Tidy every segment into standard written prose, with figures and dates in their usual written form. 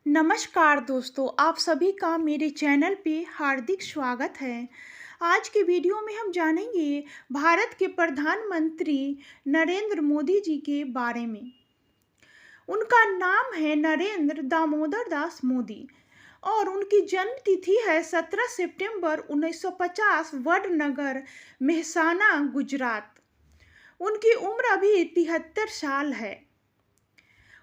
नमस्कार दोस्तों, आप सभी का मेरे चैनल पे हार्दिक स्वागत है। आज के वीडियो में हम जानेंगे भारत के प्रधानमंत्री नरेंद्र मोदी जी के बारे में। उनका नाम है नरेंद्र दामोदर दास मोदी और उनकी जन्म तिथि है 17 सितंबर 1950, वडनगर, मेहसाना, गुजरात। उनकी उम्र अभी 73 साल है।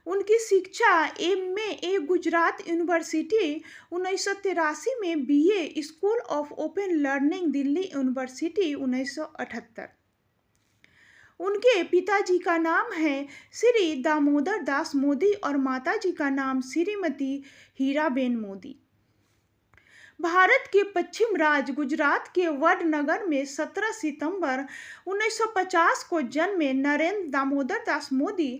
उनकी शिक्षा एमए गुजरात यूनिवर्सिटी 1983 में, BA school of open learning Delhi university 1978। उनके पिताजी का नाम है श्री दामोदर दास मोदी और माताजी का नाम श्रीमती हीराबेन मोदी। भारत के पश्चिम राज्य गुजरात के वडनगर में 17 सितंबर 1950 को जन्मे नरेंद्र दामोदर दास मोदी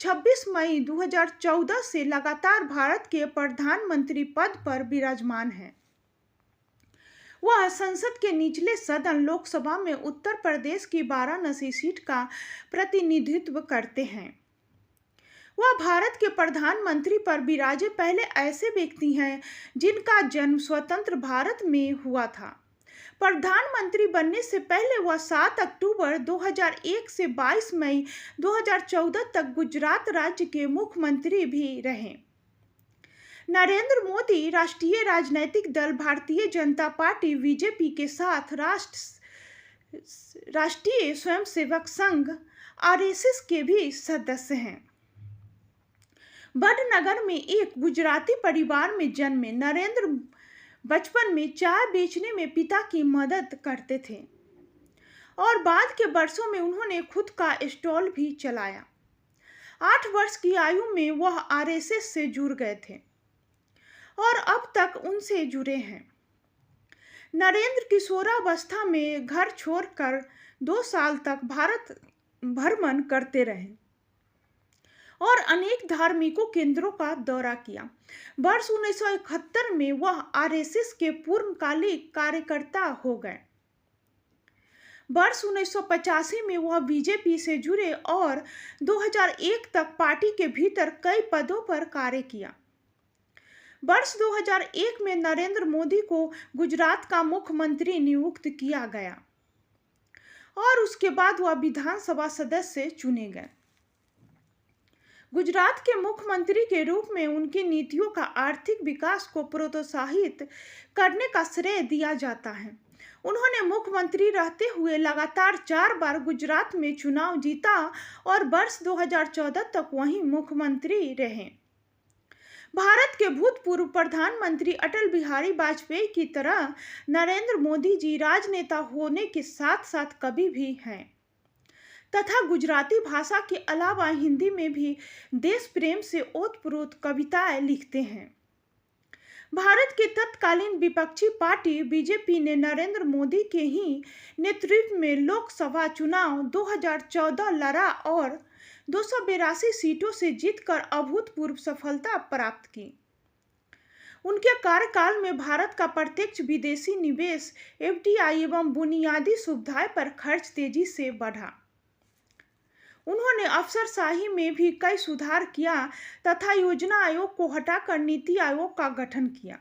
26 मई 2014 से लगातार भारत के प्रधानमंत्री पद पर विराजमान हैं। वह संसद के निचले सदन लोकसभा में उत्तर प्रदेश की वाराणसी सीट का प्रतिनिधित्व करते हैं। वह भारत के प्रधानमंत्री पर विराजे पहले ऐसे व्यक्ति हैं जिनका जन्म स्वतंत्र भारत में हुआ था। प्रधानमंत्री बनने से पहले वह 7 अक्टूबर 2001 से 22 मई 2014 तक गुजरात राज्य के मुख्यमंत्री भी रहे। नरेंद्र मोदी राष्ट्रीय राजनीतिक दल भारतीय जनता पार्टी बीजेपी के साथ राष्ट्रीय स्वयंसेवक संघ आरएसएस के भी सदस्य हैं। वडनगर में एक गुजराती परिवार में जन्मे नरेंद्र बचपन में चाय बेचने में पिता की मदद करते थे और बाद के वर्षों में उन्होंने खुद का स्टॉल भी चलाया। 8 वर्ष की आयु में वह आरएसएस से जुड़ गए थे और अब तक उनसे जुड़े हैं। नरेंद्र किशोरावस्था में घर छोड़कर 2 साल तक भारत भ्रमण करते रहे और अनेक धार्मिकों केंद्रों का दौरा किया। वर्ष 1971 में वह आरएसएस के पूर्णकालिक कार्यकर्ता हो गए। वर्ष 1985 में वह बीजेपी से जुड़े और 2001 तक पार्टी के भीतर कई पदों पर कार्य किया। वर्ष 2001 में नरेंद्र मोदी को गुजरात का मुख्यमंत्री नियुक्त किया गया और उसके बाद वह विधानसभा सदस्य चुने गए। गुजरात के मुख्यमंत्री के रूप में उनकी नीतियों का आर्थिक विकास को प्रोत्साहित करने का श्रेय दिया जाता है। उन्होंने मुख्यमंत्री रहते हुए लगातार 4 बार गुजरात में चुनाव जीता और वर्ष 2014 तक वहीं मुख्यमंत्री रहे। भारत के भूतपूर्व प्रधानमंत्री अटल बिहारी वाजपेयी की तरह नरेंद्र मोदी जी राजनेता होने के साथ साथ कवि भी हैं तथा गुजराती भाषा के अलावा हिंदी में भी देश प्रेम से ओतप्रोत कविताएं लिखते हैं। भारत की तत्कालीन विपक्षी पार्टी बीजेपी ने नरेंद्र मोदी के ही नेतृत्व में लोकसभा चुनाव 2014 लड़ा और 282 सीटों से जीतकर अभूतपूर्व सफलता प्राप्त की। उनके कार्यकाल में भारत का प्रत्यक्ष विदेशी निवेश एफडीआई एवं बुनियादी सुविधाएं पर खर्च तेजी से बढ़ा। उन्होंने अफसरशाही में भी कई सुधार किया तथा योजना आयोग को हटाकर नीति आयोग का गठन किया।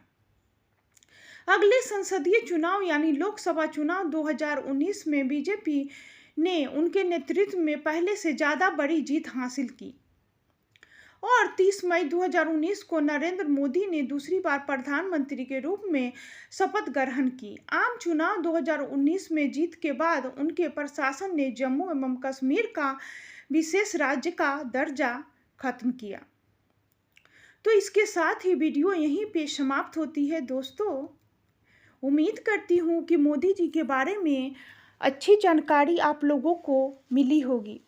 अगले संसदीय चुनाव यानी लोकसभा चुनाव 2019 में बीजेपी ने उनके नेतृत्व में पहले से ज़्यादा बड़ी जीत हासिल की और 30 मई 2019 को नरेंद्र मोदी ने दूसरी बार प्रधानमंत्री के रूप में शपथ ग्रहण की। आम चुनाव 2019 में जीत के बाद उनके प्रशासन ने जम्मू एवं कश्मीर का विशेष राज्य का दर्जा खत्म किया। तो इसके साथ ही वीडियो यहीं पे समाप्त होती है। दोस्तों, उम्मीद करती हूँ कि मोदी जी के बारे में अच्छी जानकारी आप लोगों को मिली होगी।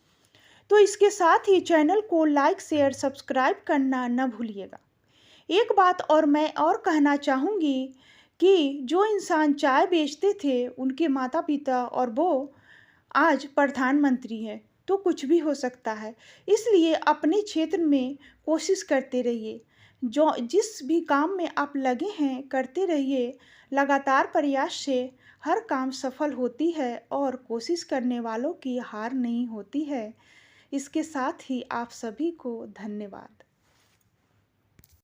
तो इसके साथ ही चैनल को लाइक, शेयर, सब्सक्राइब करना न भूलिएगा। एक बात और मैं और कहना चाहूँगी कि जो इंसान चाय बेचते थे उनके माता पिता और वो आज प्रधानमंत्री हैं, तो कुछ भी हो सकता है। इसलिए अपने क्षेत्र में कोशिश करते रहिए। जो जिस भी काम में आप लगे हैं करते रहिए। लगातार प्रयास से हर काम सफल होती है और कोशिश करने वालों की हार नहीं होती है। इसके साथ ही आप सभी को धन्यवाद।